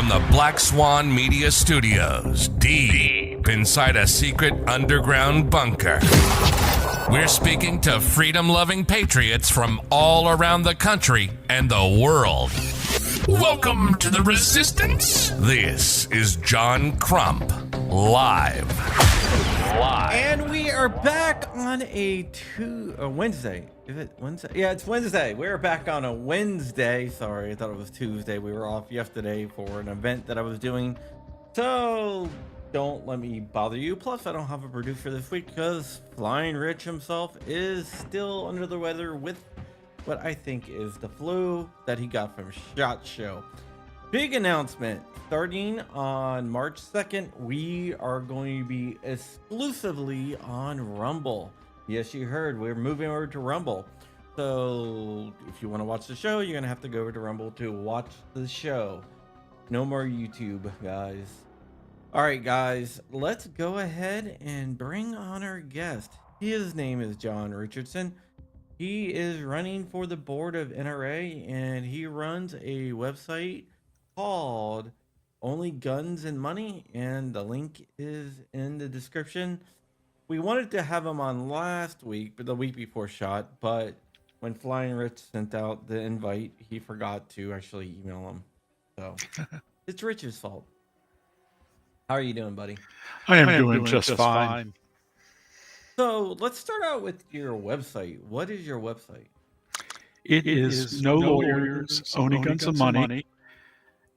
from the Black Swan Media Studios, deep inside a secret underground bunker. We're speaking to freedom-loving patriots from all around the country and the world. Welcome to the Resistance. This is John Crump, live. And we are back on a Wednesday. Is it Wednesday? Yeah, it's Wednesday. We're back on a Wednesday. Sorry, I thought it was Tuesday. We were off yesterday for an event that I was doing. So don't let me bother you. Plus, I don't have a producer this week because Flying Rich himself is still under the weather with what I think is the flu that he got from SHOT Show. Big announcement. Starting on March 2nd, we are going to be exclusively on Rumble. Yes, you heard. We're moving over to Rumble. So if you want to watch the show, you're going to have to go over to Rumble to watch the show. No more YouTube, guys. All right, guys, let's go ahead and bring on our guest. His name is John Richardson. He is running for the board of NRA, and he runs a website called Only Guns and Money, and the link is in the description. We wanted to have him on last week, but the week before SHOT, but when Flying Rich sent out the invite, he forgot to actually email him. So it's Rich's fault. How are you doing, buddy? I am doing just fine. So let's start out with your website. What is your website? It is No Lawyers, Owning Guns and Money.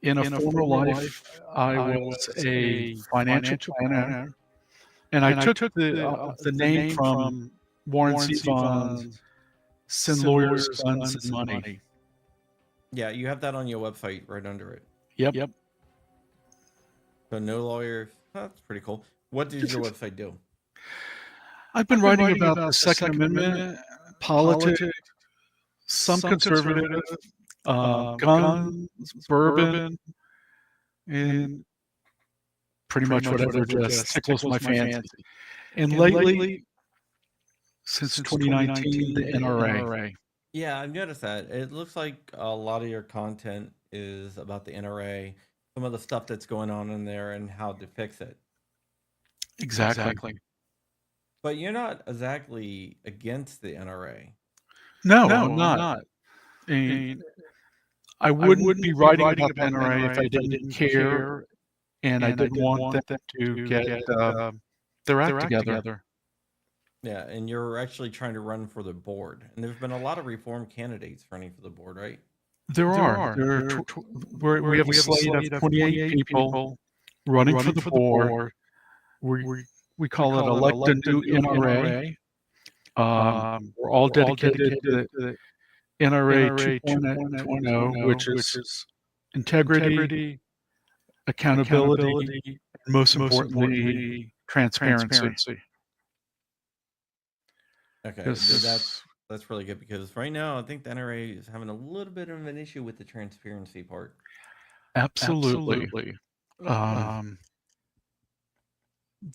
In a former life, I was a financial planner, and I took the name from Warren Zevon's Sin Lawyers, Guns and Money. Yeah, you have that on your website right under it. Yep. So No Lawyers. That's pretty cool. What does your website do? I've been writing about the Second Amendment, politics, some conservative, guns, bourbon, and pretty much whatever just tickles my fancy. And lately, since 2019, the NRA. Yeah, I've noticed that. It looks like a lot of your content is about the NRA, some of the stuff that's going on in there and how to fix it. Exactly. But you're not exactly against the NRA. No, I'm not. And I wouldn't be writing about the NRA if I didn't care and I didn't want them to get their act together. Yeah, and you're actually trying to run for the board. And there's been a lot of reform candidates running for the board, right? There are. We have a slate of 28 people running for the board. We call it Elect a New NRA. We're all dedicated to the NRA 2.0, which is integrity, accountability, and most importantly, transparency. Okay, that's really good because right now I think the NRA is having a little bit of an issue with the transparency part. Absolutely.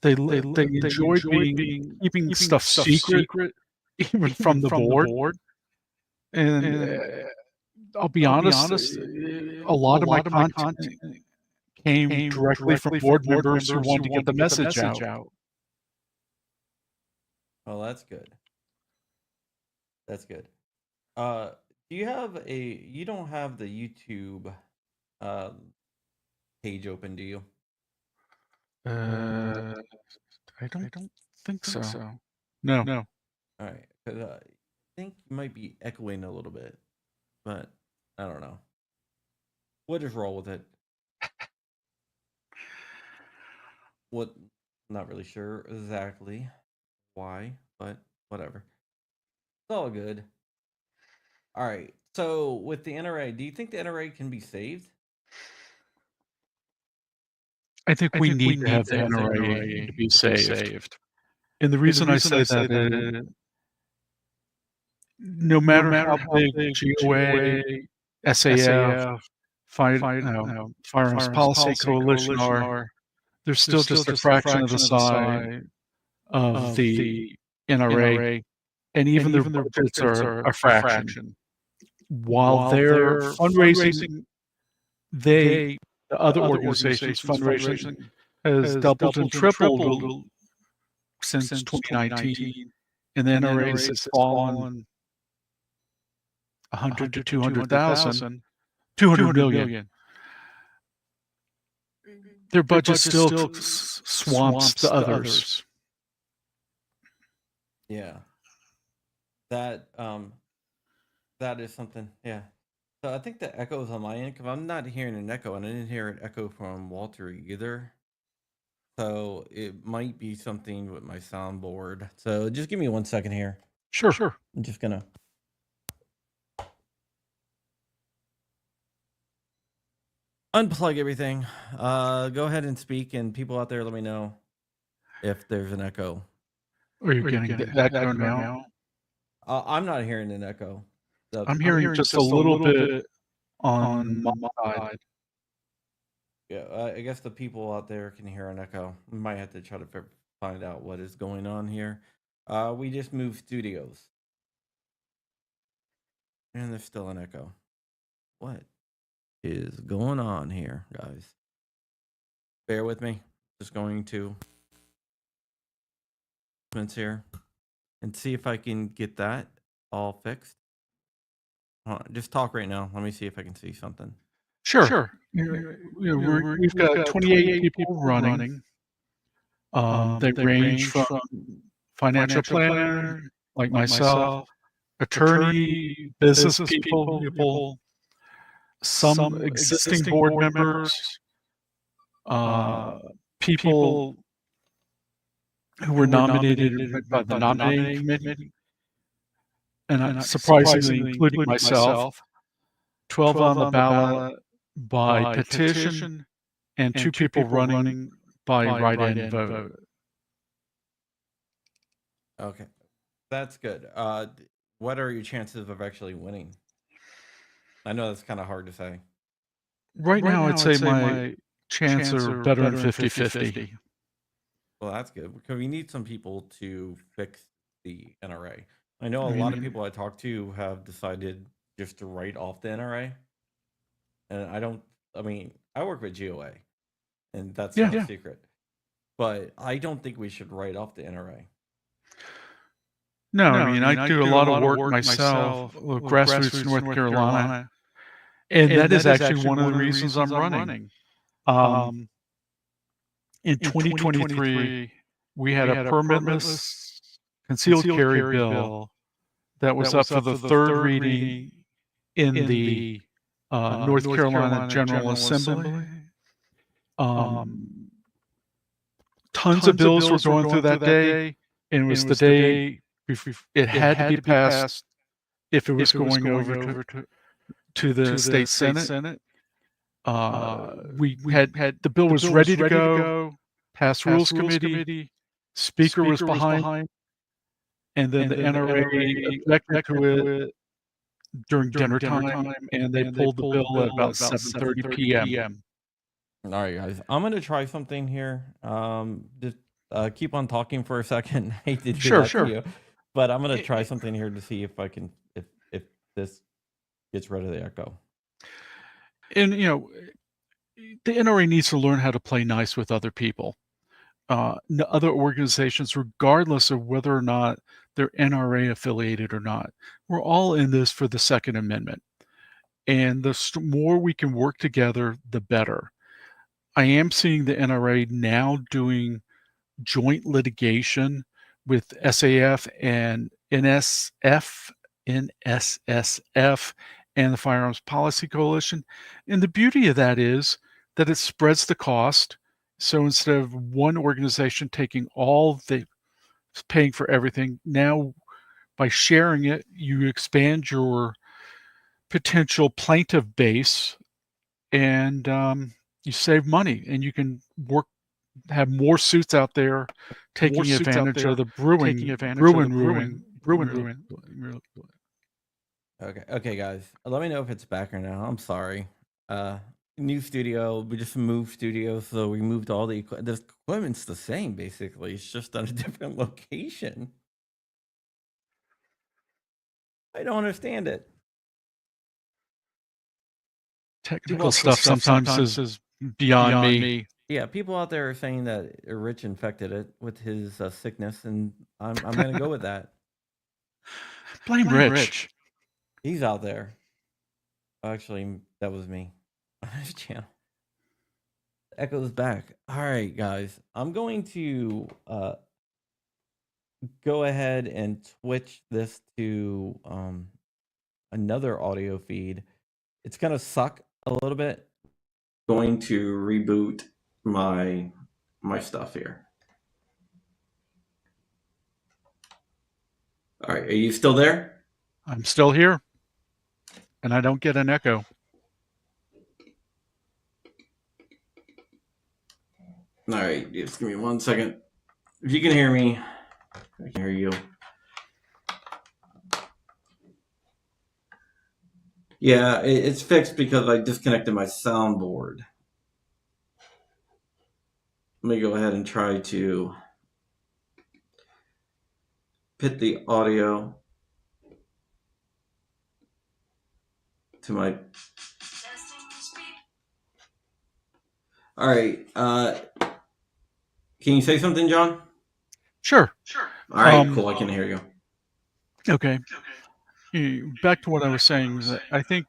They enjoy keeping stuff secret, even from the board. And I'll be honest, a lot of my content came directly from board members who wanted to get the message out. Well, that's good. That's good. Do you have you don't have the YouTube page open, do you? I don't think so. No. All right, because I think you might be echoing a little bit, but I don't know. We'll just roll with it. What? Not really sure exactly why, but whatever. It's all good. All right. So with the NRA, do you think the NRA can be saved? I think we need to have the NRA to be saved. And the reason I say that is no matter how big GOA, SAF, Firearms Policy Coalition are, they're still just a fraction of the size of the NRA, and even their budgets are a fraction. While they're fundraising, they the other organizations' fundraising has doubled and tripled since 2019, and the NRAs has fallen 100 to 200,000, 200 million. Their budget still swamps the others. Yeah. That is something. Yeah. So I think the echo is on my end because I'm not hearing an echo, and I didn't hear an echo from Walter either. So it might be something with my soundboard. So just give me 1 second here. Sure. I'm just gonna unplug everything. Go ahead and speak, and people out there, let me know if there's an echo. Are you getting that echo now? I'm not hearing an echo. I'm hearing just a little bit on my side. Yeah, I guess the people out there can hear an echo. We might have to try to find out what is going on here. We just moved studios, and there's still an echo. What is going on here, guys? Bear with me. Just going to here and see if I can get that all fixed. Just talk right now. Let me see if I can see something. Sure. We've got 28 people running. They range from financial planner, like myself, attorney, business people, some existing board members, people who were nominated by the nominating committee, and surprisingly, including myself, 12 on the ballot by petition, and 2 people running by write-in vote. Okay, that's good. What are your chances of actually winning? I know that's kind of hard to say. Right now, I'd say my chances are better than 50-50. Well, that's good because we need some people to fix the NRA. I know a lot of people I talk to have decided just to write off the NRA. And I work with GOA, and that's not a secret. But I don't think we should write off the NRA. No, I do a lot of work myself, grassroots North Carolina, and that is actually one of the reasons I'm running. In 2023, we had a permitless concealed carry bill that was up for the third reading in the North Carolina General Assembly. Tons of bills were going through that day, and it was the day it had to be passed if it was going over to the state senate. We had the bill was ready to go, passed rules committee, speaker was behind, and then the NRA objected to it during dinner time, and they pulled the bill at about 7:30 p.m. All right, guys. I'm gonna try something here. Just keep on talking for a second. I hate to do that to you, but I'm gonna try something here to see if I can if this gets rid of the echo. And the NRA needs to learn how to play nice with other people, other organizations, regardless of whether or not they're NRA affiliated or not. We're all in this for the Second Amendment, and the more we can work together, the better. I am seeing the NRA now doing joint litigation with SAF and NSSF and the Firearms Policy Coalition. And the beauty of that is that it spreads the cost. So instead of one organization taking all the paying for everything, now by sharing it, you expand your potential plaintiff base, and you save money, and you can have more suits out there taking advantage of the brewing. Okay, guys. Let me know if it's back or now. I'm sorry. New studio. We just moved studios, so we moved all the equipment's the same basically. It's just on a different location. I don't understand it. Technical stuff sometimes is beyond me. Yeah, people out there are saying that Rich infected it with his sickness, and I'm gonna go with that. Blame Rich. He's out there. Actually, that was me on his channel. Echo's back. All right, guys. I'm going to go ahead and switch this to another audio feed. It's gonna suck a little bit. Going to reboot my stuff here. All right, are you still there? I'm still here, and I don't get an echo. All right, just give me 1 second. If you can hear me, I can hear you. Yeah, it's fixed because I disconnected my soundboard. Let me go ahead and try to put the audio to my... All right. Can you say something, John? Sure. All right, cool. I can hear you. Okay. Back to what I was saying, I think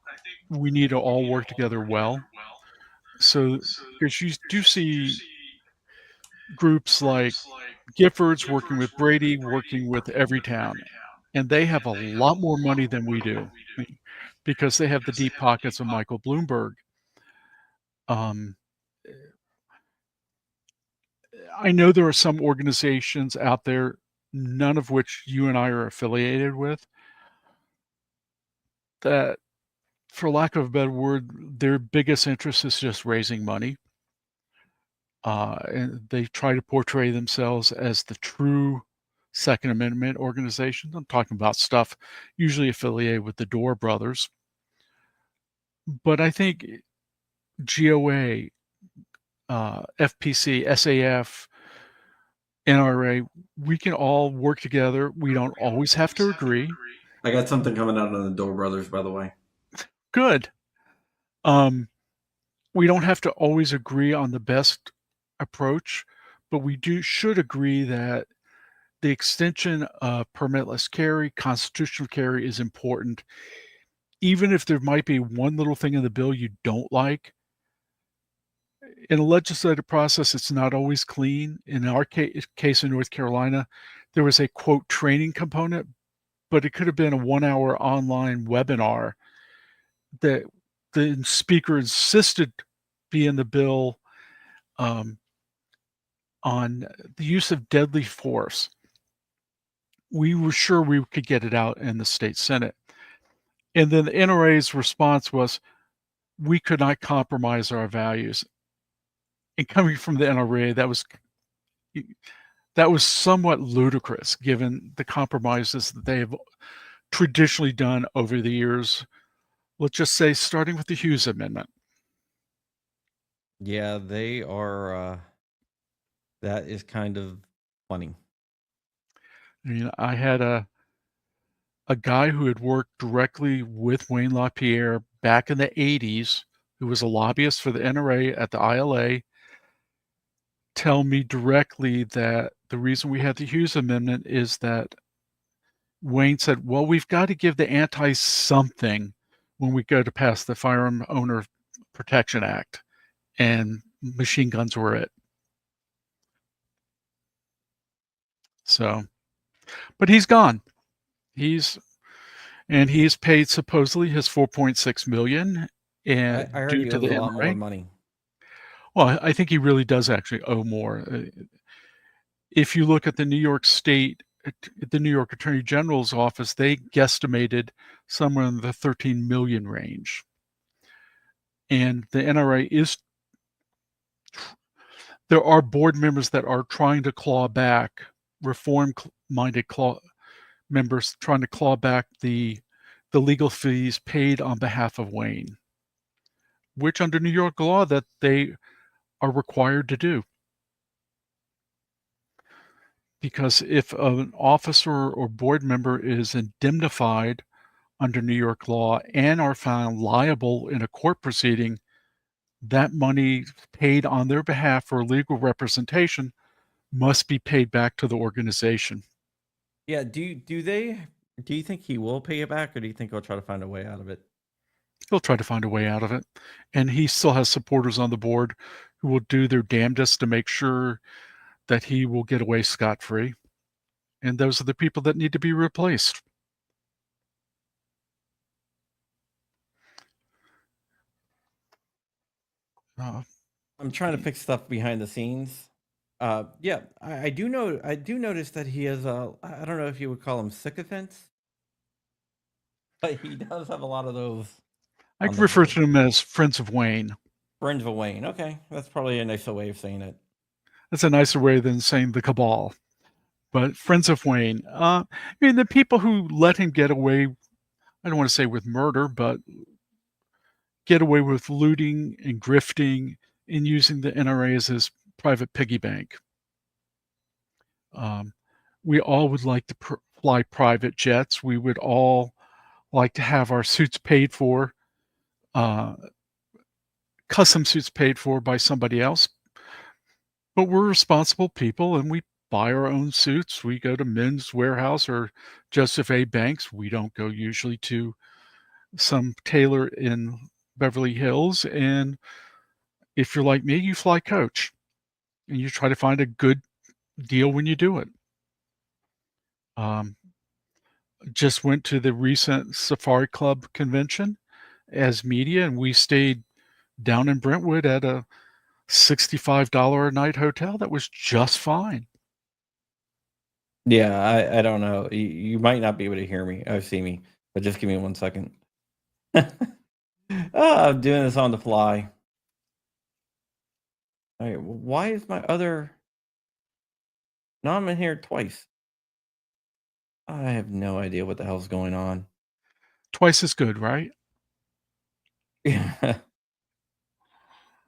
we need to all work together well. So, because you do see groups like Giffords working with Brady, working with Everytown, and they have a lot more money than we do because they have the deep pockets of Michael Bloomberg. I know there are some organizations out there, none of which you and I are affiliated with, that, for lack of a better word, their biggest interest is just raising money. And they try to portray themselves as the true Second Amendment organization. I'm talking about stuff usually affiliated with the Dorr brothers. But I think GOA, FPC, SAF, NRA, we can all work together. We don't always have to agree. I got something coming out on the Dorr brothers, by the way. Good. We don't have to always agree on the best approach, but we should agree that the extension of permitless carry, constitutional carry is important. Even if there might be one little thing in the bill you don't like, in a legislative process, it's not always clean. In our case in North Carolina, there was a, quote, training component, but it could have been a 1-hour online webinar that the speaker insisted be in the bill on the use of deadly force. We were sure we could get it out in the state Senate. And then the NRA's response was, we could not compromise our values. And coming from the NRA, that was somewhat ludicrous given the compromises that they have traditionally done over the years. Let's just say starting with the Hughes Amendment. Yeah, they are, that is kind of funny. I had a guy who had worked directly with Wayne LaPierre back in the 80s, who was a lobbyist for the NRA at the ILA, tell me directly that the reason we had the Hughes Amendment is that Wayne said, well, we've got to give the anti something when we go to pass the Firearm Owner Protection Act, and machine guns were it. So, but he's gone. He's paid supposedly his $4.6 million, and I heard due he to owes the a lot NRA, more money. Well, I think he really does actually owe more. If you look at the New York Attorney General's office, they guesstimated somewhere in the 13 million range. And the NRA there are board members that are trying to claw back, reform-minded members trying to claw back the legal fees paid on behalf of Wayne, which under New York law that they are required to do. Because if an officer or board member is indemnified under New York law and are found liable in a court proceeding, that money paid on their behalf for legal representation must be paid back to the organization. Yeah. Do you think he will pay it back, or do you think he'll try to find a way out of it? He'll try to find a way out of it. And he still has supporters on the board who will do their damnedest to make sure that he will get away scot-free. And those are the people that need to be replaced. I'm trying to fix stuff behind the scenes. Yeah, I do know. I do notice that he has a. I don't know if you would call him sycophants, but he does have a lot of those I on the refer board. to them as Friends of Wayne. Friends of Wayne. Okay, that's probably a nicer way of saying it. That's a nicer way than saying the cabal. But Friends of Wayne, I mean, the people who let him get away, I don't want to say with murder, but get away with looting and grifting and using the NRA as his private piggy bank. We all would like to fly private jets. We would all like to have our suits paid for, custom suits paid for by somebody else. But we're responsible people and we buy our own suits. We go to Men's Warehouse or Joseph A. Banks. We don't go usually to some tailor in Beverly Hills. And if you're like me, you fly coach and you try to find a good deal when you do it. Just went to the recent Safari Club convention as media, and we stayed down in Brentwood at a $65 a night hotel that was just fine. Yeah, I don't know. You might not be able to hear me or see me, but just give me 1 second. I'm doing this on the fly. All right, why is my other? No, I'm in here twice. I have no idea what the hell's going on. Twice as good, right? Yeah.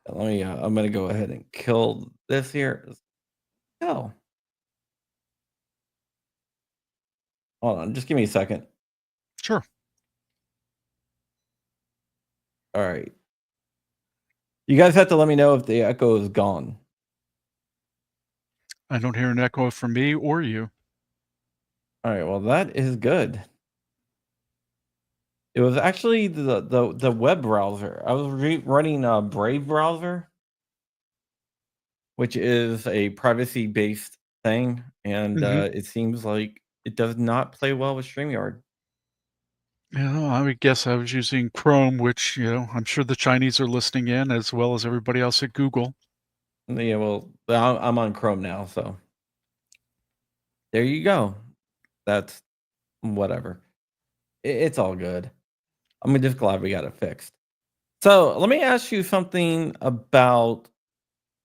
Let me. I'm gonna go ahead and kill this here. Hell. Hold on, just give me a second. Sure. All right. You guys have to let me know if the echo is gone. I don't hear an echo from me or you. All right. Well, that is good. It was actually the web browser. I was running a Brave browser, which is a privacy based thing, and it seems like it does not play well with StreamYard. Yeah, I would guess I was using Chrome, which, I'm sure the Chinese are listening in as well as everybody else at Google. Yeah, well, I'm on Chrome now, so there you go. That's whatever. It's all good. I'm just glad we got it fixed. So let me ask you something about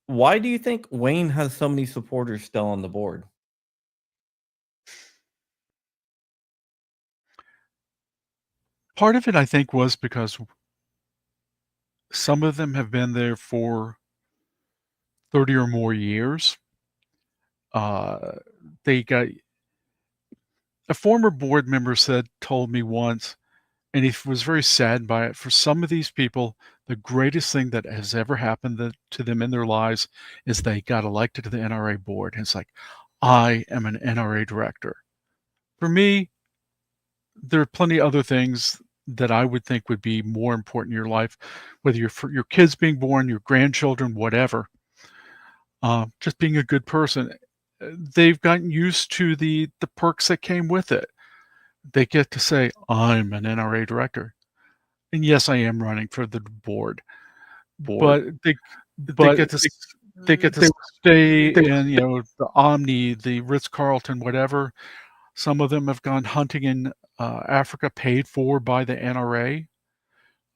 why do you think Wayne has so many supporters still on the board? Part of it, I think, was because some of them have been there for 30 or more years. They got a former board member told me once, and he was very sad by it. For some of these people, the greatest thing that has ever happened to them in their lives is they got elected to the NRA board. And it's like, I am an NRA director. For me, there are plenty of other things that I would think would be more important in your life, whether you're for your kids being born, your grandchildren, whatever. Just being a good person. They've gotten used to the perks that came with it. They get to say, I'm an NRA director. And yes, I am running for the board. But they get to stay in, the Omni, the Ritz-Carlton, whatever. Some of them have gone hunting in Africa, paid for by the NRA.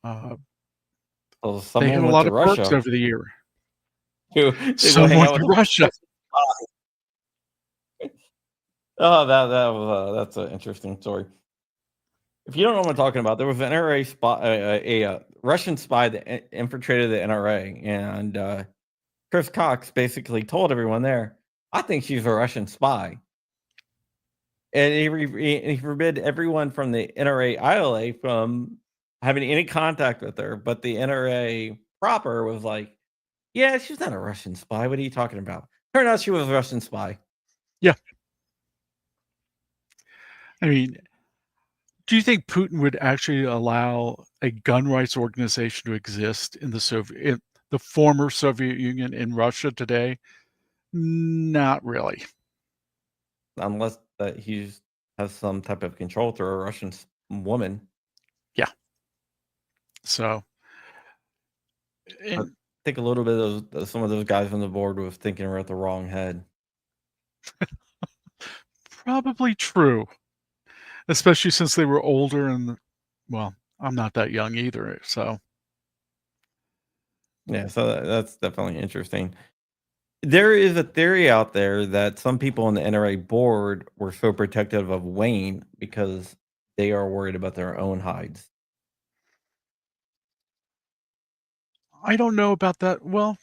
Well, They someone had a went lot to of perks Russia over the year. to go Some hang went out to with. Russia. Oh, that's an interesting story. If you don't know what I'm talking about, there was an NRA spy, a Russian spy that infiltrated the NRA, and Chris Cox basically told everyone there, "I think she's a Russian spy," and he forbid everyone from the NRA ILA from having any contact with her. But the NRA proper was like, yeah, she's not a Russian spy. What are you talking about? Turned out she was a Russian spy. Yeah. I mean, do you think Putin would actually allow a gun rights organization to exist in the former Soviet Union in Russia today? Not really. Unless that he has some type of control through a Russian woman. Yeah. So, I and think a little bit of some of those guys on the board was thinking we're at the wrong head. probably true, especially since they were older and, well, I'm not that young either. So, Yeah, so that's definitely interesting. There is a theory out there that some people on the NRA board were so protective of Wayne because they are worried about their own hides. I don't know about that. Well,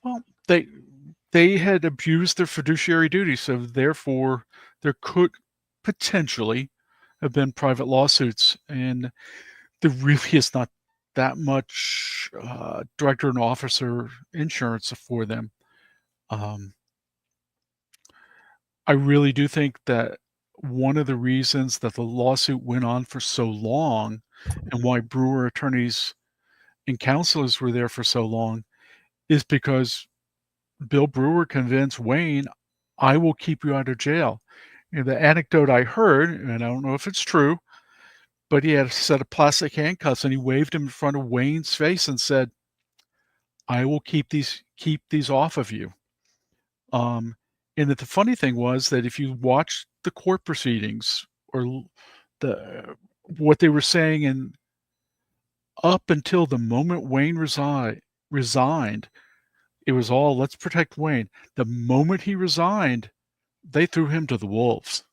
well, they had abused their fiduciary duty, so therefore there could potentially have been private lawsuits, and there really is not that much director and officer insurance for them. I really do think that one of the reasons that the lawsuit went on for so long and why Brewer attorneys and counselors were there for so long is because Bill Brewer convinced Wayne, I will keep you out of jail. And the anecdote I heard, and I don't know if it's true, but he had a set of plastic handcuffs and he waved them in front of Wayne's face and said, I will keep these off of you. Um, and that the funny thing was that if you watch the court proceedings or the what they were saying, and up until the moment Wayne resigned, it was all let's protect Wayne. The moment he resigned, they threw him to the wolves.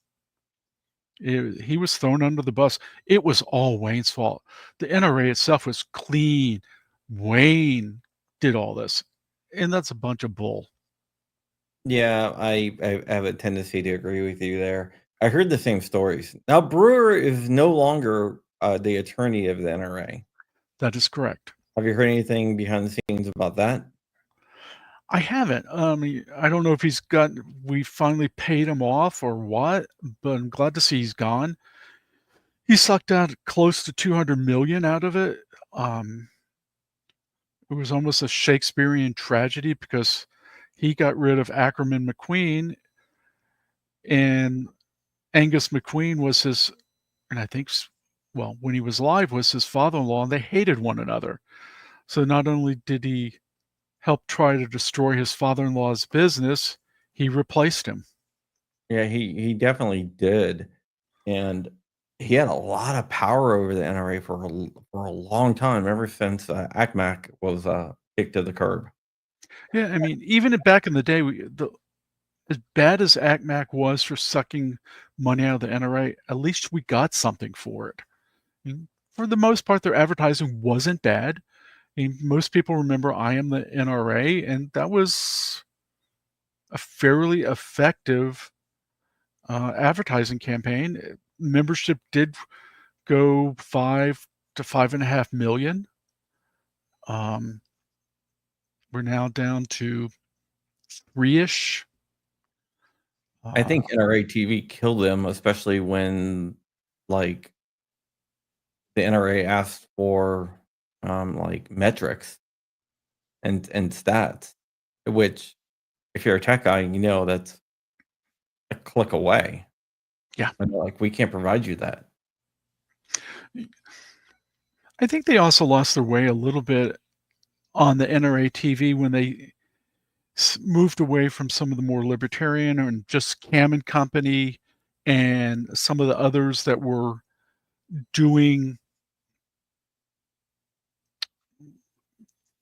He was thrown under the bus. It was all Wayne's fault. The NRA itself was clean. Wayne did all this, and that's a bunch of bull. Yeah, I have a tendency to agree with you there. I heard the same stories. Now Brewer is no longer the attorney of the NRA. That is correct. Have you heard anything behind the scenes about that? I haven't. I don't know if we finally paid him off or what, but I'm glad to see he's gone. He sucked out close to 200 million out of it. It was almost a Shakespearean tragedy because he got rid of Ackerman McQueen, and Angus McQueen was his, and I think, well, when he was alive, was his father-in-law, and they hated one another. So not only did he help try to destroy his father-in-law's business, he replaced him. Yeah, he definitely did, and he had a lot of power over the NRA for a long time, ever since ACMAC was kicked to the curb. Yeah, I mean, even back in the day, as bad as ACMAC was for sucking money out of the NRA, at least we got something for it. I mean, for the most part, their advertising wasn't bad. I mean, most people remember I Am the NRA, and that was a fairly effective advertising campaign. Membership did go 5 to 5.5 million. We're now down to 3-ish. I think NRA TV killed them, especially when, like, the NRA asked for, like, metrics and stats, which, if you're a tech guy, you know that's a click away. Yeah. And they're like, "We can't provide you that." I think they also lost their way a little bit on the NRA TV when they moved away from some of the more libertarian and just Cam and Company and some of the others that were doing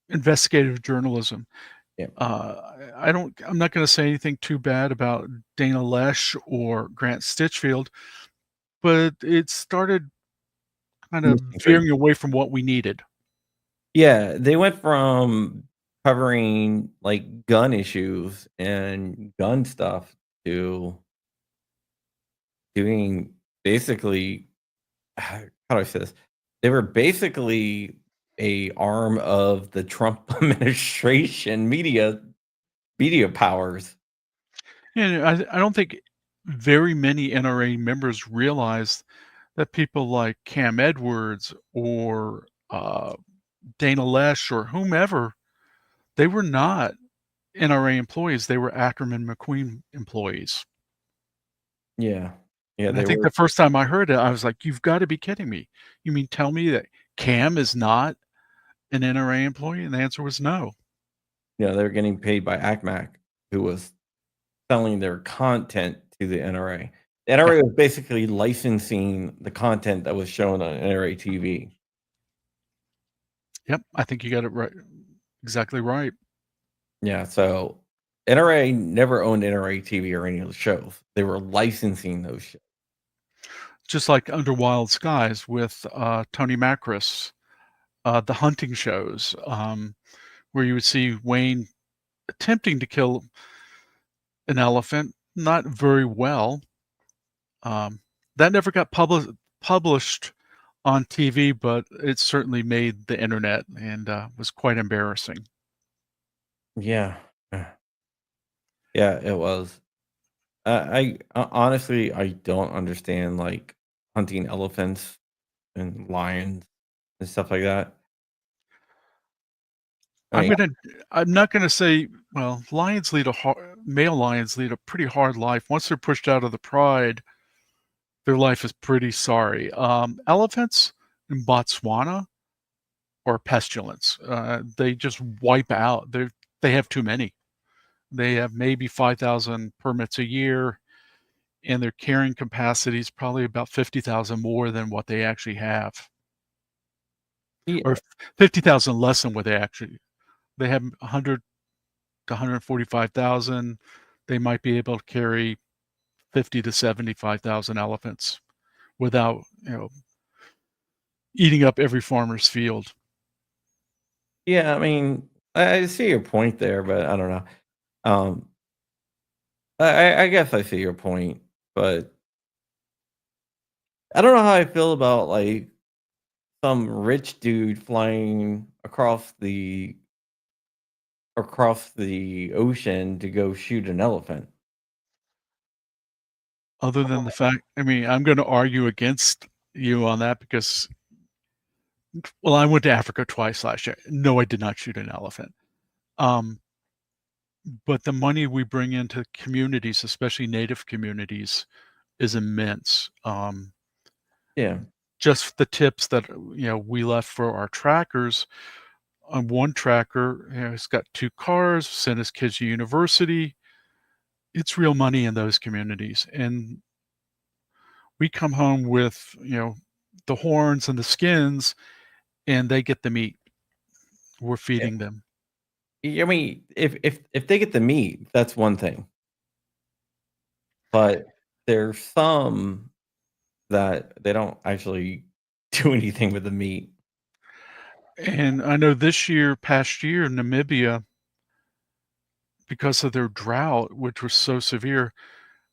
investigative journalism. Yeah. I'm not going to say anything too bad about Dana Lesh or Grant Stitchfield, but it started kind of veering away from what we needed. Yeah, they went from covering, like, gun issues and gun stuff to doing basically how do I say this? They were basically a arm of the Trump administration media powers. And I don't think very many NRA members realize that people like Cam Edwards or Dana Lesh or whomever, they were not NRA employees. They were Ackerman McQueen employees. Yeah. Yeah, And I they think were. the first time I heard it, I was like, "You've got to be kidding me. You mean tell me that Cam is not an NRA employee?" And the answer was no. They were getting paid by ACMAC, who was selling their content to the NRA. The Yeah. NRA was basically licensing the content that was shown on NRA TV. Yep, I think you got it right. Exactly right. Yeah, so NRA never owned NRA TV or any of the shows. They were licensing those shows. Just like Under Wild Skies with Tony Macris, the hunting shows, where you would see Wayne attempting to kill an elephant, not very well. That never got published on TV, but it certainly made the internet and was quite embarrassing. Yeah. Yeah, it was. Honestly, I don't understand like hunting elephants and lions and stuff like that. I I'm mean, gonna. I'm not gonna say. Well, male lions lead a pretty hard life. Once they're pushed out of the pride, their life is pretty sorry. Elephants in Botswana are pestilence. They just wipe out. They have too many. They have maybe 5,000 permits a year, and their carrying capacity is probably about 50,000 more than what they actually have, or yeah, 50,000 less than what they have 100 to 145,000. They might be able to carry 50 to 75,000 elephants without, eating up every farmer's field. yeah. I mean, I see your point there, but I don't know. Um, I guess I see your point, but I don't know how I feel about like some rich dude flying across the ocean to go shoot an elephant. Other than the fact, I mean, I'm going to argue against you on that because, well, I went to Africa twice last year. No, I did not shoot an elephant. Um, but the money we bring into communities, especially native communities, is immense. Yeah, Just the tips that we left for our trackers. On one tracker, he's got 2 cars, sent his kids to university. It's real money in those communities, and we come home with the horns and the skins, and they get the meat. We're yeah. feeding them. I mean, if they get the meat, that's one thing. But there's some that they don't actually do anything with the meat. And I know past year, Namibia, because of their drought, which was so severe,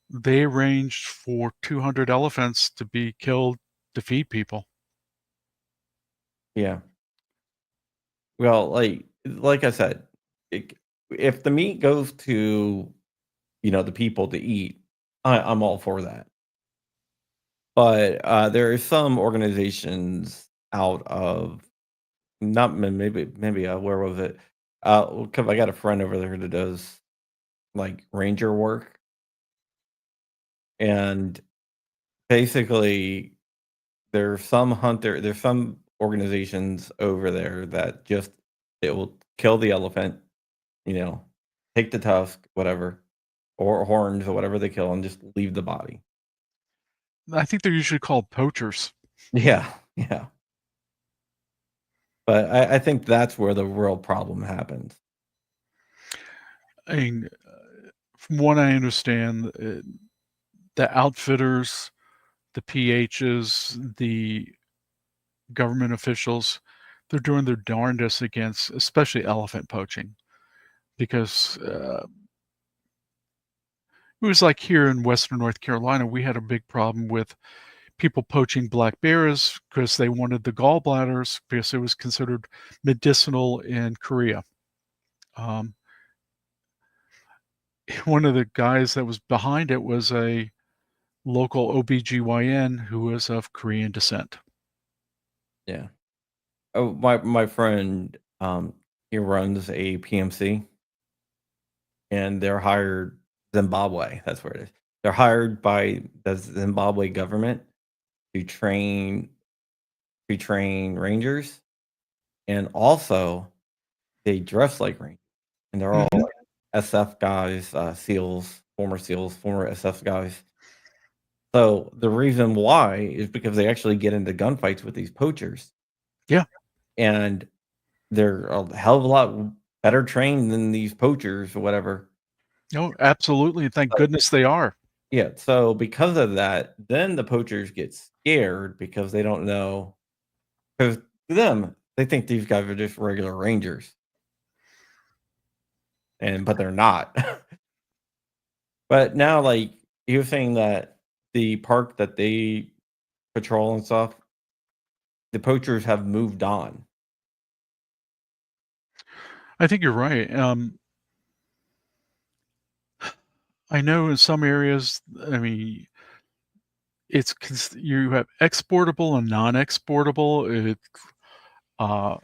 they arranged for 200 elephants to be killed to feed people. Yeah. Well, like I said, if the meat goes to the people to eat, I'm all for that. But there are some organizations out of not maybe where was it? 'Cause I got a friend over there that does like ranger work, and basically there's some organizations over there that just it will kill the elephant, you know, take the tusk, whatever, or horns or whatever they kill, and just leave the body. I think they're usually called poachers. Yeah, yeah. But I think that's where the real problem happens. I mean, from what I understand, the outfitters, the PHs, the government officials, they're doing their darndest against especially elephant poaching because it was like here in Western North Carolina, we had a big problem with people poaching black bears because they wanted the gallbladders because it was considered medicinal in Korea. One of the guys that was behind it was a local OBGYN who was of Korean descent. Yeah. Oh, my friend, he runs a PMC, and they're hired Zimbabwe. That's where it is. They're hired by the Zimbabwe government to train rangers, and also they dress like rangers, and they're all Mhm. like SF guys, SEALs, former SF guys. So the reason why is because they actually get into gunfights with these poachers, Yeah. and they're a hell of a lot better trained than these poachers or whatever. Oh, absolutely. Thank So, goodness they are. yeah, so because of that, then the poachers get scared because they don't know. Because to them, they think these guys are just regular rangers, but they're not. But now, like you're saying that the park that they patrol and stuff, the poachers have moved on. I think you're right. I know in some areas, I mean, you have exportable and non-exportable. Uh,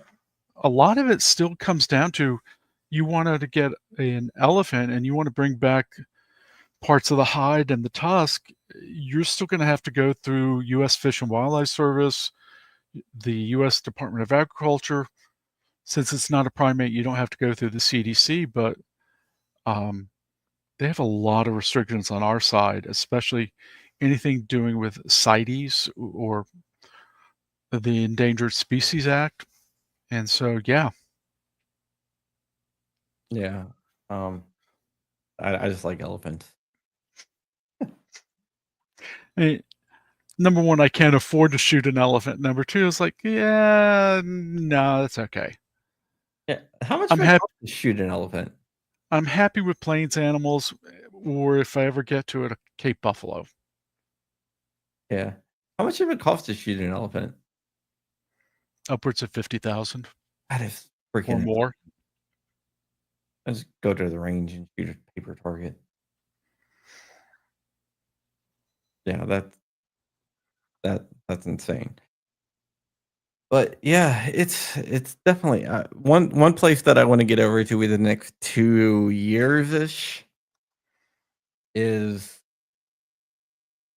a lot of it still comes down to you wanted to get an elephant and you want to bring back parts of the hide and the tusk. You're still going to have to go through U.S. Fish and Wildlife Service, the U.S. Department of Agriculture. Since it's not a primate, you don't have to go through the CDC, but they have a lot of restrictions on our side, especially anything doing with CITES or the Endangered Species Act. And so, yeah. Yeah. I just like elephants. Number one, I can't afford to shoot an elephant. Number two is like, yeah, no, that's okay. Yeah. How much I'm does it happy. cost to shoot an elephant? I'm happy with plains animals, or if I ever get to it, a Cape buffalo. Yeah. How much does it cost to shoot an elephant? Upwards of 50,000 That is or freaking. more. I just go to the range and shoot a paper target. Yeah, that's insane. But yeah, it's definitely one place that I want to get over to within the next 2 years ish is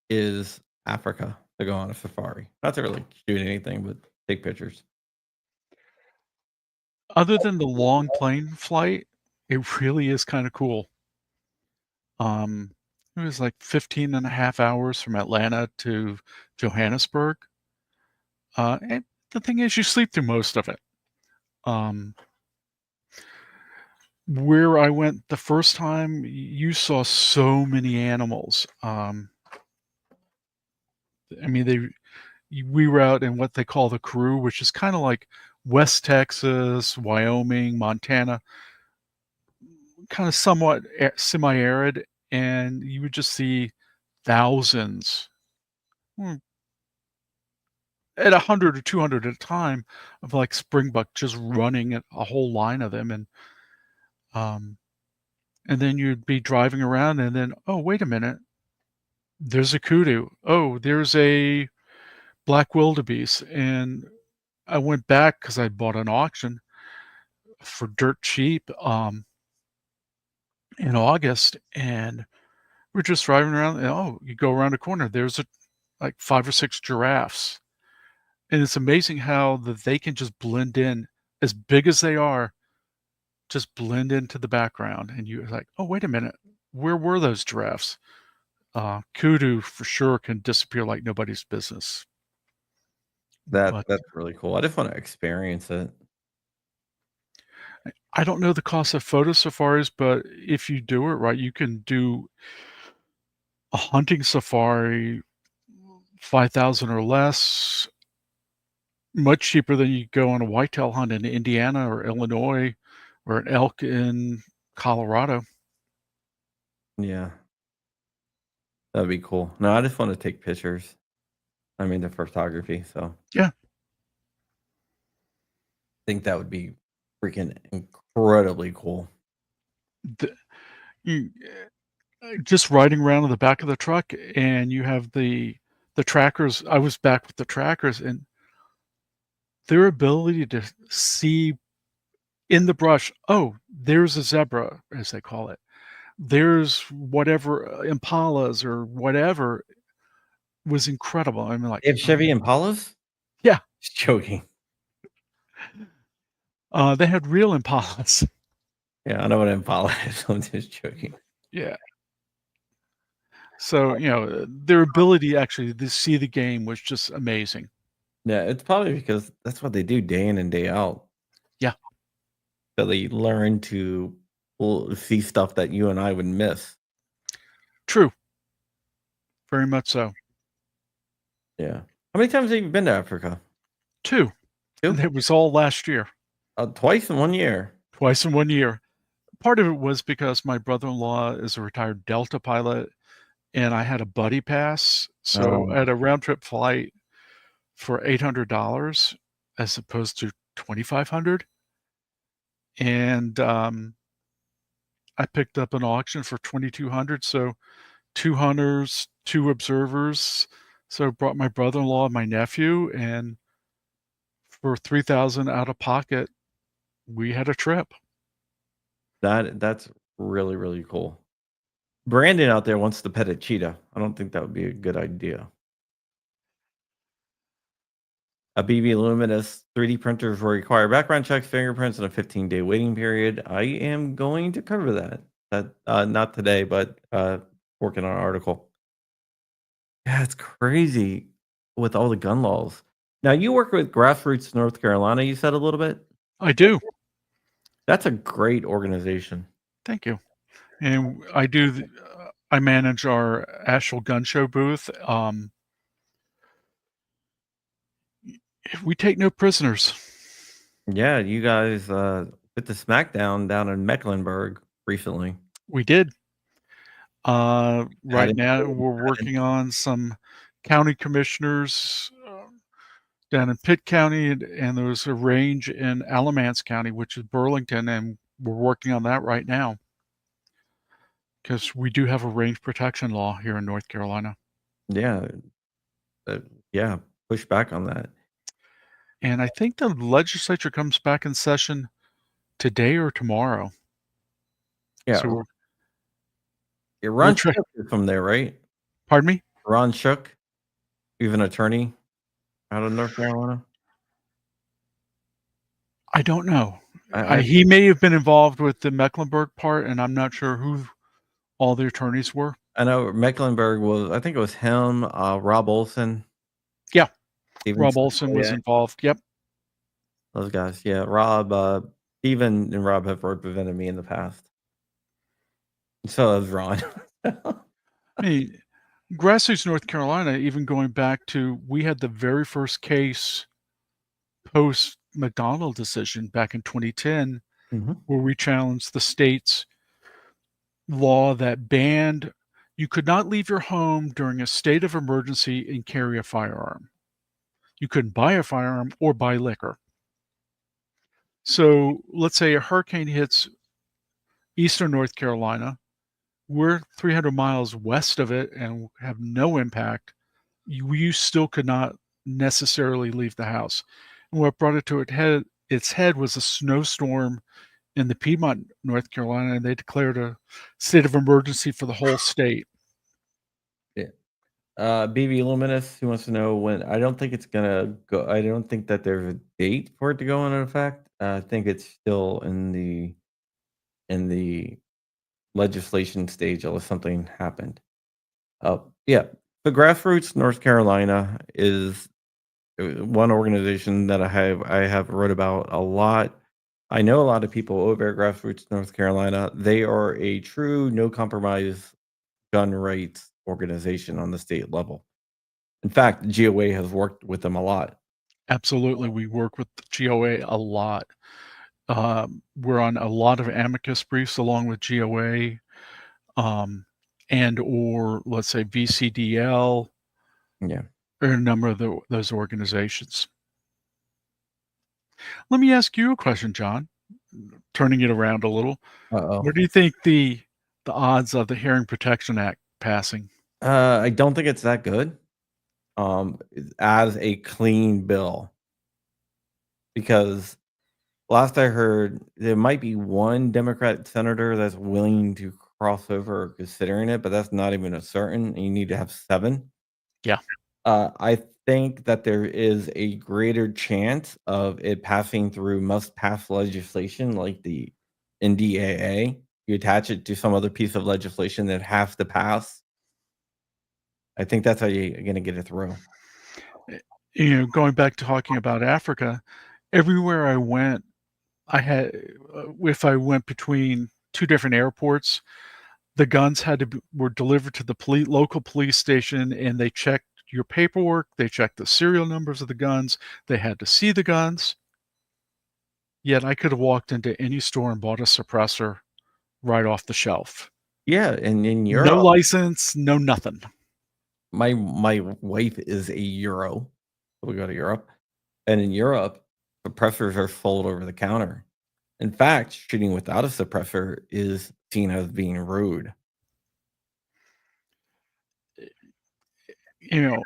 is Africa to go on a safari. Not to really shoot anything, but take pictures. Other than the long plane flight, it really is kind of cool. It was like 15 and a half hours from Atlanta to Johannesburg. And the thing is, you sleep through most of it. Where I went the first time, you saw so many animals. I mean, we were out in what they call the Karoo, which is kind of like West Texas, Wyoming, Montana, kind of somewhat semi-arid, and you would just see thousands, at 100 or 200 at a time, of like springbuck just running at a whole line of them, um, and then you'd be driving around, and then, oh, wait a minute, there's a kudu. Oh, there's a black wildebeest, and I went back because I bought an auction for dirt cheap in August, and we're just driving around. And, oh, you go around a corner, there's like 5 or 6 giraffes, and it's amazing how that they can just blend in, as big as they are, just blend into the background, and you're like, oh, wait a minute, where were those giraffes? Kudu for sure can disappear like nobody's business. But That's really cool. I just want to experience it. I don't know the cost of photo safaris, but if you do it right, you can do a hunting safari, 5,000 or less, much cheaper than you go on a whitetail hunt in Indiana or Illinois or an elk in Colorado. Yeah, that'd be cool. No, I just want to take pictures. I mean, the photography. So Yeah. I think that would be freaking incredibly cool. The, you, just riding around in the back of the truck, and you have the trackers. I was back with the trackers, and their ability to see in the brush, oh, there's a zebra, as they call it. There's whatever impalas or whatever was incredible. I mean, like, They have Chevy Impalas? yeah, Just joking. they had real impalas. Yeah, I know what Impala is. I'm just joking. Yeah. So, their ability actually to see the game was just amazing. Yeah, it's probably because that's what they do day in and day out. Yeah. So they learn to see stuff that you and I would miss. True. Very much so. Yeah. How many times have you been to Africa? 2. And 2? it was all last year. Twice in 1 year. Twice in 1 year. Part of it was because my brother-in-law is a retired Delta pilot, and I had a buddy pass, so I had a round trip flight for $800 as opposed to $2,500, and, I picked up an auction for $2,200, so 2 hunters, 2 observers, so I brought my brother-in-law and my nephew, and for $3,000 out of pocket, we had a trip. That's really, really cool. Brandon out there wants to pet a cheetah. I don't think that would be a good idea. A BB Luminous 3D printers will require background checks, fingerprints, and a 15-day waiting period. I am going to cover that. Not today, but working on an article. Yeah, it's crazy with all the gun laws. Now you work with Grassroots North Carolina. You said a little bit. I do. That's a great organization. Thank you. And I manage our Asheville Gun Show booth. We take no prisoners. Yeah, you guys put the smackdown down in Mecklenburg recently. We did. Right now, we're working on some county commissioners down in Pitt County, and there's a range in Alamance County, which is Burlington, and we're working on that right now because we do have a range protection law here in North Carolina. Yeah, yeah, push back on that. And I think the legislature comes back in session today or tomorrow. Yeah, So Ron Shook is from there, right? Pardon me? Ron Shook, even attorney out of North Carolina. I don't know. He may have been involved with the Mecklenburg part, and I'm not sure who all the attorneys were. I know Mecklenburg was. I think it was him, Rob Olson. Yeah, Steven Rob Olson was involved. Yep, those guys. Yeah, Rob, Steven, and Rob have represented me in the past. So has Ron. I mean, Grassroots North Carolina, even going back to, we had the very first case post McDonald decision back in 2010, where we challenged the state's law that banned you could not leave your home during a state of emergency and carry a firearm. You couldn't buy a firearm or buy liquor. So let's say a hurricane hits eastern North Carolina. We're 300 miles west of it and have no impact. You still could not necessarily leave the house. And what brought it to its head was a snowstorm in the Piedmont, North Carolina, and they declared a state of emergency for the whole state. Yeah. BB Luminous, who wants to know when? I don't think it's gonna go. I don't think that there's a date for it to go into effect. I think it's still in the legislation stage unless something happened. Yeah, the Grassroots North Carolina is one organization that I have wrote about a lot. I know a lot of people over at Grassroots North Carolina. They are a true no compromise gun rights organization on the state level. In fact, the GOA has worked with them a lot. Absolutely. We work with the GOA a lot. We're on a lot of amicus briefs along with GOA, and or let's say VCDL. Yeah. or a number of those organizations. Let me ask you a question, John, turning it around a little. Uh-oh. What do you think the odds of the Hearing Protection Act passing? I don't think it's that good. As a clean bill, because last I heard, there might be one Democrat senator that's willing to cross over or considering it, but that's not even a certain. You need to have 7. Yeah. I think that there is a greater chance of it passing through must-pass legislation like the NDAA. You attach it to some other piece of legislation that has to pass. I think that's how you're gonna get it through. Going back to talking about Africa, everywhere I went, I had if I went between 2 different airports, the guns were delivered to the local police station, and they checked your paperwork, they checked the serial numbers of the guns, they had to see the guns. Yet I could have walked into any store and bought a suppressor right off the shelf. Yeah, and in No Europe, license, no nothing. my wife is a Euro. We go to Europe, and in Europe, suppressors are sold over the counter. In fact, shooting without a suppressor is seen as being rude. You know,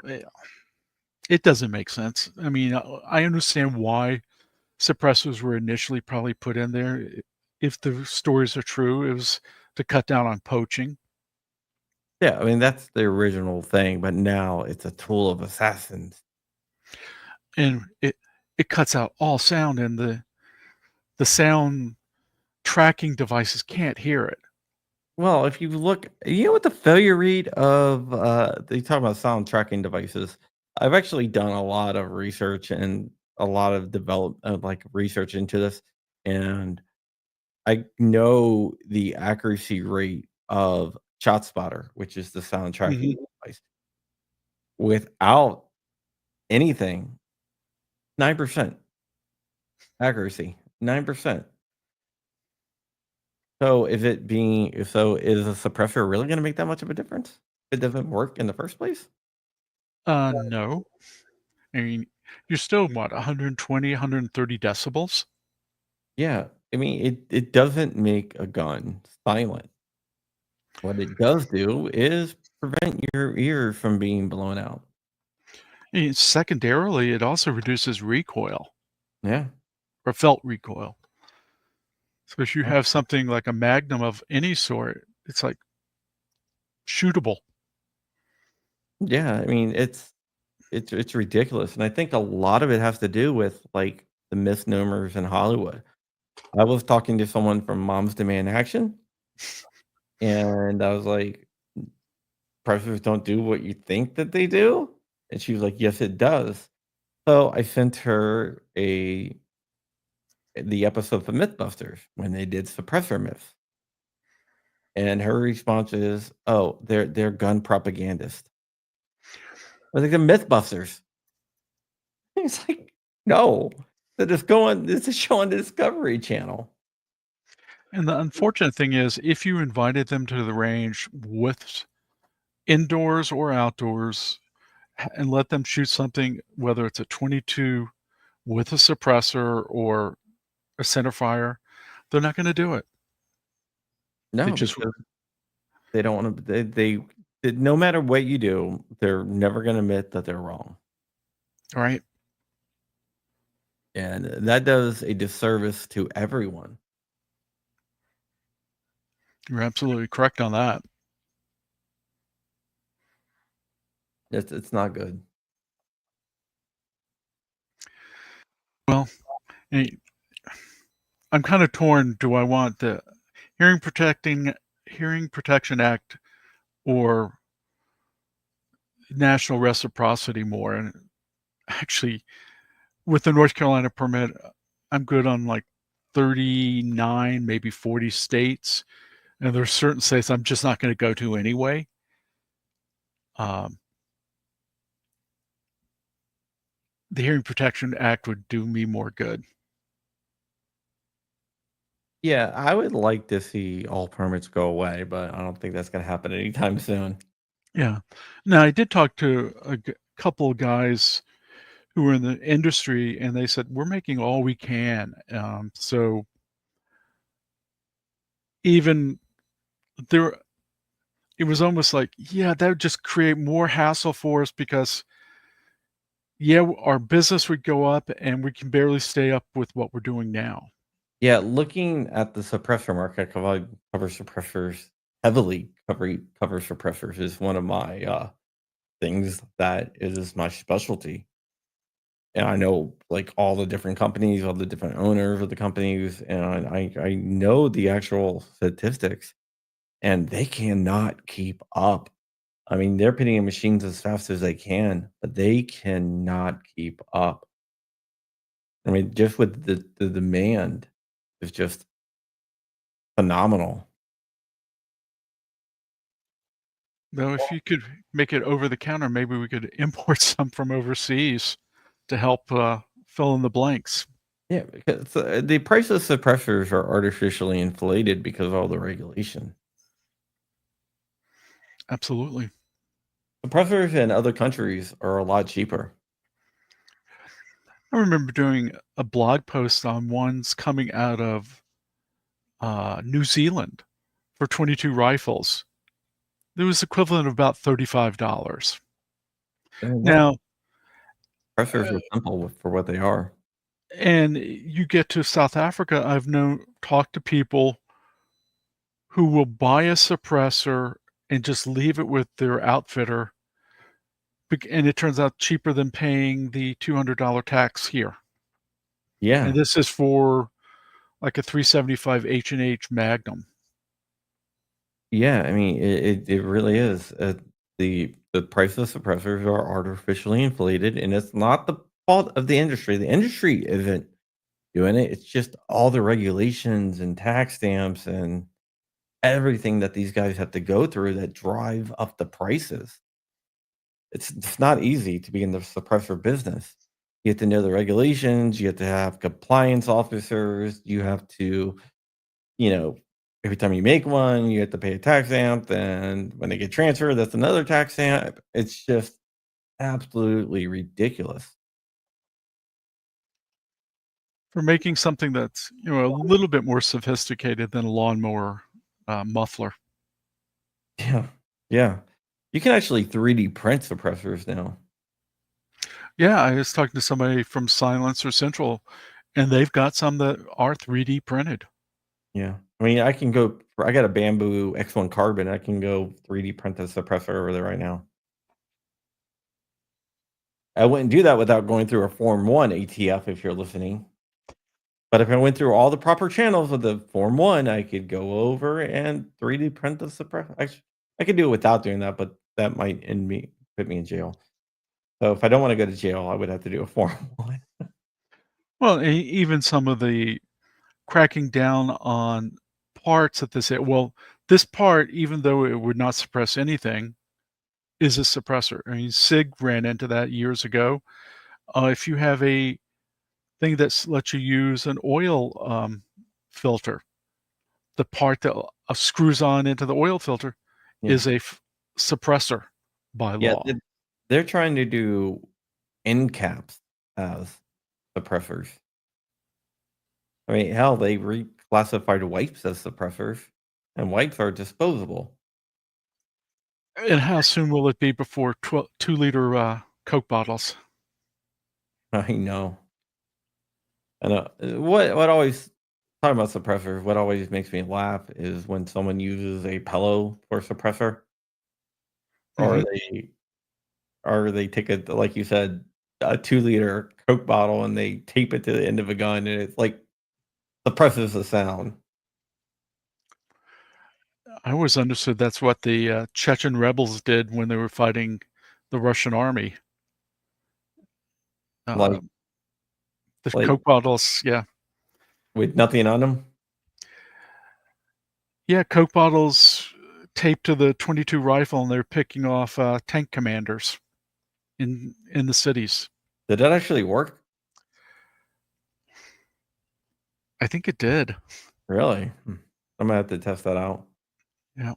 it doesn't make sense. I mean, I understand why suppressors were initially probably put in there. If the stories are true, it was to cut down on poaching. Yeah, I mean, that's the original thing, but now it's a tool of assassins. And it cuts out all sound, and the sound tracking devices can't hear it. Well, if you look, you know what the failure rate of they talk about sound tracking devices. I've actually done a lot of research and a lot of like research into this, and I know the accuracy rate of ShotSpotter, which is the sound tracking device, without anything, 9% accuracy, 9%. So is a suppressor really going to make that much of a difference? If it doesn't work in the first place? No. I mean, you're still, what, 120, 130 decibels? Yeah. I mean, it doesn't make a gun silent. What it does do is prevent your ear from being blown out. And secondarily, it also reduces recoil Yeah. or felt recoil. So if you have something like a Magnum of any sort, it's like shootable. Yeah. I mean, it's ridiculous. And I think a lot of it has to do with like the misnomers in Hollywood. I was talking to someone from Moms Demand Action, and I was like, pressures don't do what you think that they do? And she was like, yes, it does. So I sent her the episode of Mythbusters when they did suppressor myths. And her response is, oh, they're gun propagandists. I was like, the Mythbusters. He's like, no. It's a show on the Discovery Channel. And the unfortunate thing is, if you invited them to the range with indoors or outdoors and let them shoot something, whether it's a 22 with a suppressor or a centerfire, they're not going to do it. They No, just because they don't want to. No matter what you do, they're never going to admit that they're wrong, right. and that does a disservice to everyone. You're absolutely correct on that. It's not good. Well, I'm kind of torn. Do I want the Hearing Protection Act or national reciprocity more? And actually, with the North Carolina permit, I'm good on like 39, maybe 40 states. And there's certain states I'm just not going to go to anyway. The Hearing Protection Act would do me more good. Yeah, I would like to see all permits go away, but I don't think that's going to happen anytime soon. Yeah. Now, I did talk to couple of guys who were in the industry, and they said, "We're making all we can." So even there, it was almost like, yeah, that would just create more hassle for us because, yeah, our business would go up and we can barely stay up with what we're doing now. Yeah, looking at the suppressor market, cover suppressors heavily cover suppressors is one of my things that is my specialty. And I know like all the different companies, all the different owners of the companies, and I know the actual statistics, and they cannot keep up. I mean, they're putting in machines as fast as they can, but they cannot keep up. I mean, just with the demand is just phenomenal. Though if you could make it over the counter, maybe we could import some from overseas to help fill in the blanks. Yeah, because the price of suppressors are artificially inflated because of all the regulation. Absolutely. Suppressors in other countries are a lot cheaper. I remember doing a blog post on ones coming out of New Zealand for 22 rifles. It was equivalent of about $35. And Now, suppressors are simple for what they are. and you get to South Africa, talked to people who will buy a suppressor and just leave it with their outfitter, and it turns out cheaper than paying the $200 tax here. And Yeah, this is for like a 375 H&H Magnum. yeah. I mean, it really is. The price of suppressors are artificially inflated, and it's not the fault of the industry. The industry isn't doing it. It's just all the regulations and tax stamps and everything that these guys have to go through that drive up the prices. It's not easy to be in the suppressor business. You have to know the regulations, you have to have compliance officers, you have to, you know, every time you make one, you have to pay a tax stamp, and when they get transferred, that's another tax stamp. It's just absolutely ridiculous. For making something that's, a little bit more sophisticated than a lawnmower muffler. Yeah. Yeah. You can actually 3D print suppressors now. Yeah, I was talking to somebody from Silencer Central, and they've got some that are 3D printed. Yeah. I mean, I got a bamboo X1 carbon. I can go 3D print a suppressor over there right now. I wouldn't do that without going through a Form 1 ATF if you're listening. But if I went through all the proper channels of the Form 1, I could go over and 3D print the suppressor. I could do it without doing that, but that might put me in jail. So if I don't want to go to jail, I would have to do a Form 1. Well, even some of the cracking down on parts that they say, well, this part, even though it would not suppress anything, is a suppressor. I mean, SIG ran into that years ago. If you have a thing that lets you use an oil filter, the part that screws on into the oil filter Yeah. is a suppressor by Yeah. law. They're trying to do end caps as suppressors. I mean, hell, they reclassified wipes as suppressors, and wipes are disposable. And how soon will it be before 2-liter Coke bottles? I know. I know. What always talking about suppressors, what always makes me laugh is when someone uses a pillow for suppressor, or Mhm. they take a like you said, a 2-liter Coke bottle and they tape it to the end of a gun and it's like suppresses the sound. I always understood that's what the Chechen rebels did when they were fighting the Russian army. Uh, Like the like Coke bottles, yeah. with nothing on them. Yeah, Coke bottles taped to the 22 rifle, and they're picking off tank commanders in the cities. Did that actually work? I think it did. Really? I'm gonna have to test that out. Yeah.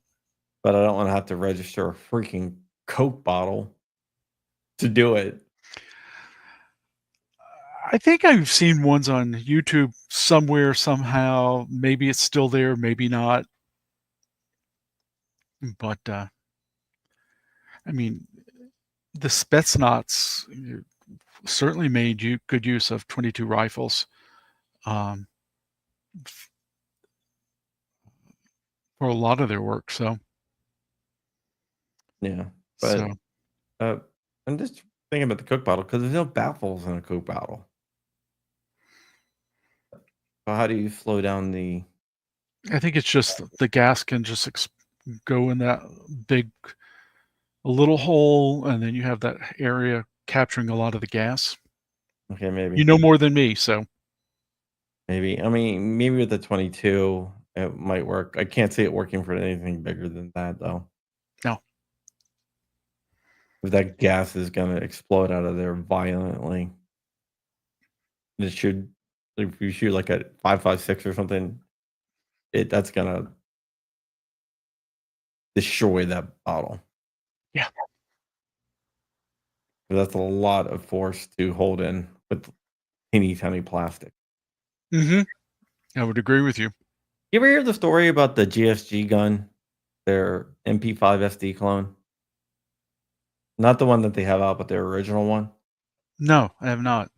But I don't wanna have to register a freaking Coke bottle. to do it. I think I've seen ones on YouTube somewhere, somehow. Maybe it's still there, maybe not. But, I mean, the Spetsnaz certainly made good use of 22 rifles for a lot of their work. So, Yeah, so but I'm just thinking about the Coke bottle because there's no baffles in a Coke bottle. So how do you slow down the? I think it's just the gas can just go in that big little hole, and then you have that area capturing a lot of the gas. Okay, maybe. You know more than me, so Maybe. I mean, maybe with the 22, it might work. I can't see it working for anything bigger than that, though. no. If that gas is gonna explode out of there violently, it should. If you shoot like a 5.56 or something, that's gonna destroy that bottle. Yeah. That's a lot of force to hold in with teeny tiny plastic. Mm-hmm. I would agree with you. You ever hear the story about the GSG gun, their MP5 SD clone? Not the one that they have out, but their original one. No, I have not.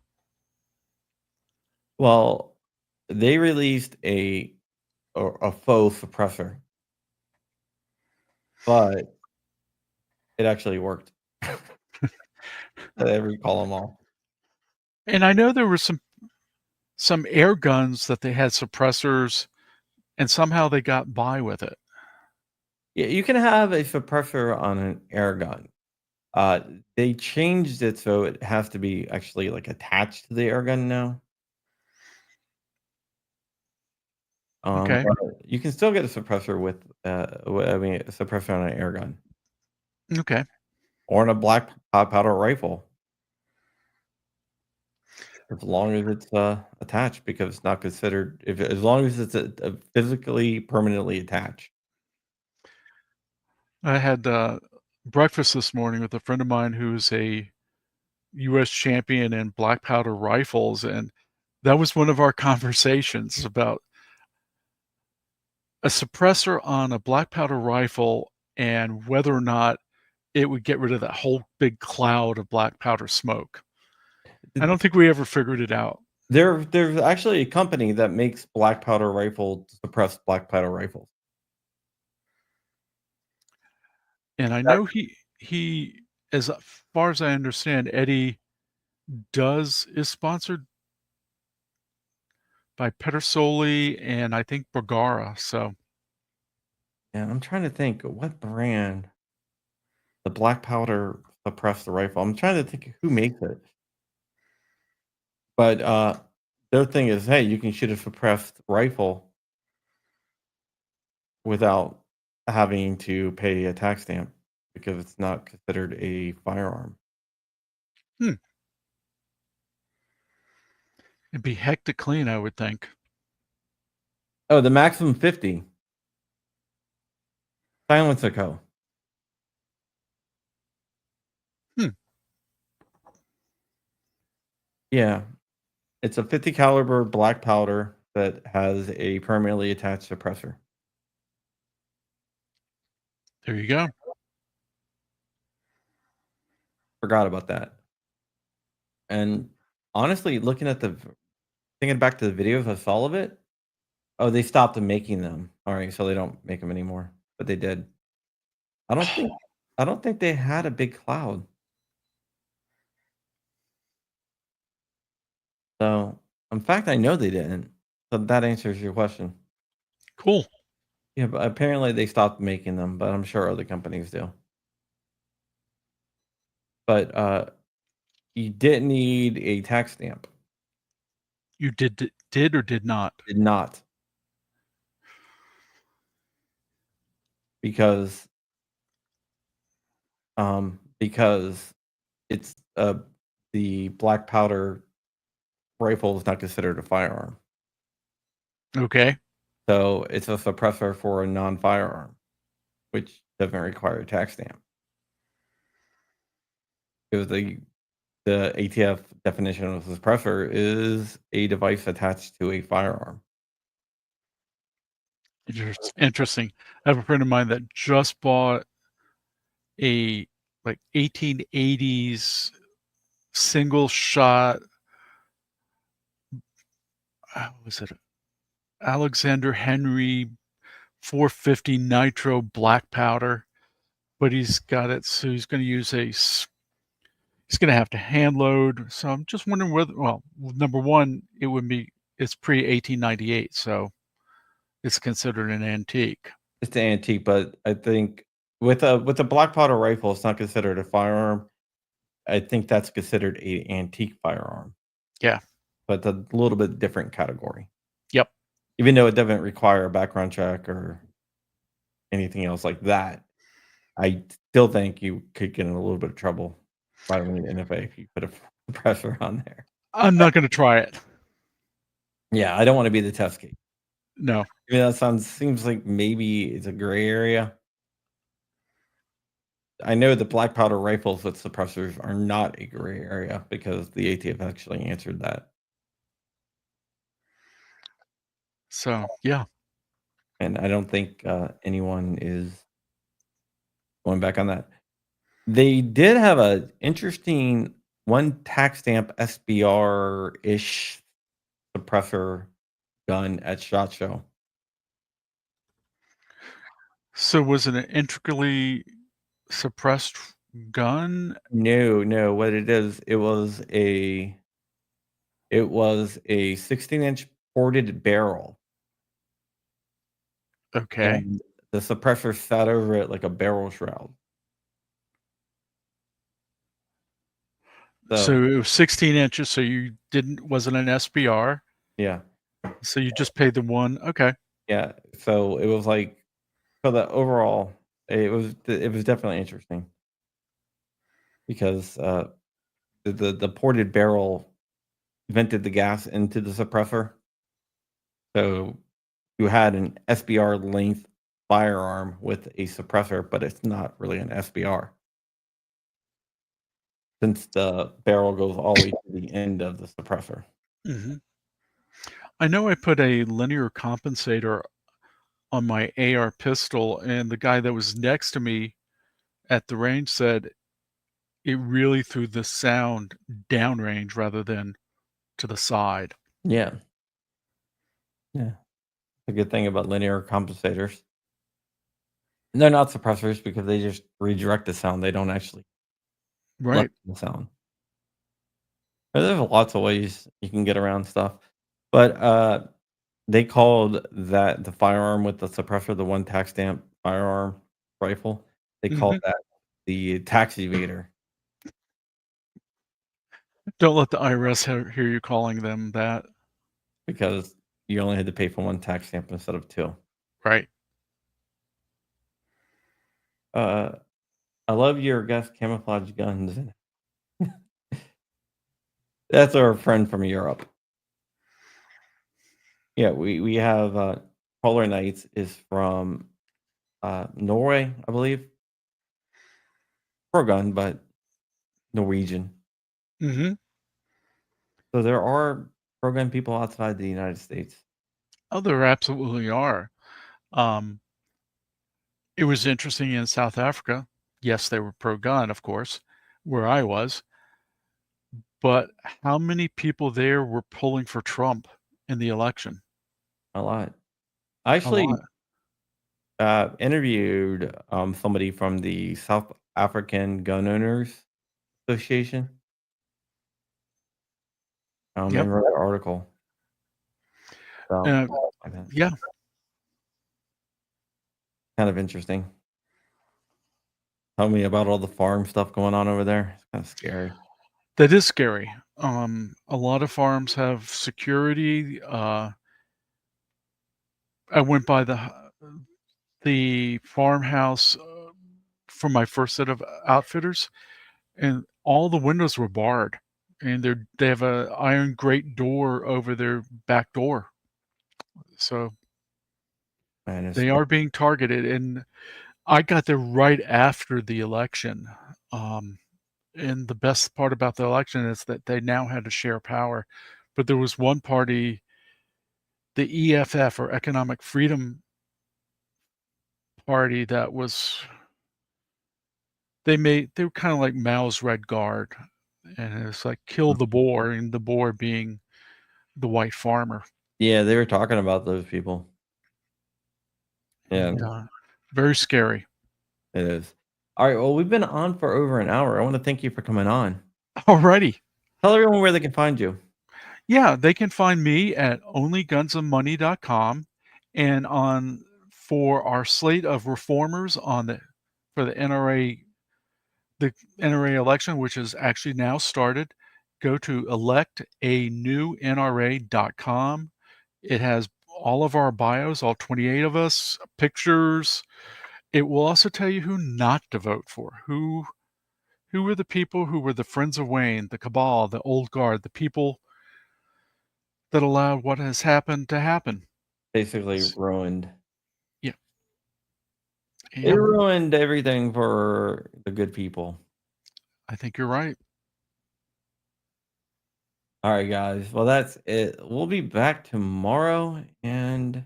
Well, they released a faux suppressor, but it actually worked. They recall them all. And I know there were some air guns that they had suppressors, and somehow they got by with it. Yeah, you can have a suppressor on an air gun. Uh, they changed it so it has to be actually like attached to the air gun now. Okay. But you can still get a suppressor with, I mean, a suppressor on an air gun Okay. or on a black powder rifle, as long as it's attached, because it's not considered if as long as it's physically permanently attached. I had breakfast this morning with a friend of mine who's a U.S. champion in black powder rifles, and that was one of our conversations about a suppressor on a black powder rifle and whether or not it would get rid of that whole big cloud of black powder smoke. I don't think we ever figured it out. There's actually a company that makes black powder rifle suppressed black powder rifles. And I know he as far as I understand, Eddie is sponsored by Pedersoli and I think Bergara. So Yeah, I'm trying to think what brand the black powder suppressed rifle. I'm trying to think who makes it. But their thing is, hey, you can shoot a suppressed rifle without having to pay a tax stamp because it's not considered a firearm. it'd be hectic clean, I would think. Oh, the Maximum 50 Silencer Co. Hmm. Yeah, it's a 50 caliber black powder that has a permanently attached suppressor. There you go. Forgot about that. And honestly, thinking back to the videos I saw of it, oh, they stopped making them. All right, so they don't make them anymore, but they did. I don't think I don't think they had a big cloud. So, in fact, I know they didn't. So that answers your question. Cool. Yeah, but apparently they stopped making them, but I'm sure other companies do. But you didn't need a tax stamp. You did or did not? Did not. Because because it's the black powder rifle is not considered a firearm. Okay. So it's a suppressor for a non-firearm, which doesn't require a tax stamp. Because the ATF definition of a suppressor is a device attached to a firearm. Interesting. I have a friend of mine that just bought a like 1880s single shot. What was it? Alexander Henry 450 nitro black powder, but he's got it, so he's going to use he's going to have to hand load. So I'm just wondering whether, well, number one, it's pre 1898, so it's considered an antique. It's an antique, but I think with a black powder rifle, it's not considered a firearm. I think that's considered a antique firearm, Yeah. but a little bit different category. Yep. Even though it doesn't require a background check or anything else like that, I still think you could get in a little bit of trouble filing the NFA if you put a suppressor on there. I'm not going to try it. Yeah, I don't want to be the test case. No. I mean, that seems like maybe it's a gray area. I know the black powder rifles with suppressors are not a gray area because the ATF actually answered that. So, yeah. And I don't think anyone is going back on that. They did have an interesting one tax stamp SBR-ish suppressor gun at SHOT Show. So was it an intricately suppressed gun? No. What it is, it was a 16-inch ported barrel. Okay. And the suppressor sat over it like a barrel shroud. So it was 16 inches, so wasn't an SBR. Yeah. So you just paid the one. Okay. Yeah. So it was like for the overall, it was definitely interesting because the ported barrel vented the gas into the suppressor. So you had an SBR length firearm with a suppressor, but it's not really an SBR. Since the barrel goes all the way to the end of the suppressor. Mm-hmm. I know I put a linear compensator on my AR pistol, and the guy that was next to me at the range said it really threw the sound downrange rather than to the side. Yeah. Yeah. The good thing about linear compensators. They're not suppressors because they just redirect the sound. They don't actually Right. the sound. But there's lots of ways you can get around stuff. But they called that the firearm with the suppressor, the one tax stamp firearm rifle, they called that the tax evader. Don't let the IRS hear you calling them that. Because you only had to pay for one tax stamp instead of two. Right. I love your guest camouflage guns. That's our friend from Europe. Yeah, we have Polar Knights is from Norway, I believe. Pro gun, but Norwegian. Mm-hmm. So there are pro gun people outside the United States. Oh, there absolutely are. It was interesting in South Africa. Yes, they were pro-gun, of course, where I was. But how many people there were pulling for Trump in the election? A lot. I A actually lot. interviewed somebody from the South African Gun Owners Association. Yep. And wrote an article. So, Yeah. kind of interesting. Tell me about all the farm stuff going on over there. It's kind of scary. That is scary. A lot of farms have security. I went by the farmhouse for my first set of outfitters, and all the windows were barred, and they have a iron grate door over their back door. So Man, they are being targeted, and I got there right after the election. and the best part about the election is that they now had to share power. But there was one party, the EFF, or Economic Freedom Party, that was they were kind of like Mao's Red Guard, and it's like kill the boer, and the boer being the white farmer. Yeah, they were talking about those people. Yeah. Yeah, very scary. It is. All right. Well, we've been on for over an hour. I want to thank you for coming on. Alrighty. Tell everyone where they can find you. Yeah, they can find me at onlygunsandmoney.com, and for our slate of reformers for the NRA election, which is actually now started, go to electanewnra.com. It has all of our bios, all 28 of us, pictures. It will also tell you who not to vote for, who were the people who were the Friends of Wayne, the Cabal, the Old Guard, the people that allowed what has happened to happen. Basically ruined. Yeah. It ruined everything for the good people. I think you're right. All right, guys. Well, that's it. We'll be back tomorrow, and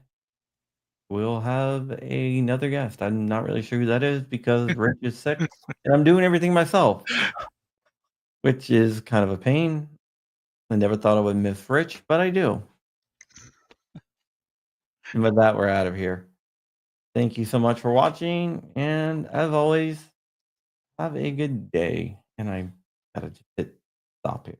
we'll have another guest. I'm not really sure who that is because Rich is sick, and I'm doing everything myself, which is kind of a pain. I never thought I would miss Rich, but I do. And with that, we're out of here. Thank you so much for watching, and as always, have a good day. And I gotta just hit stop here.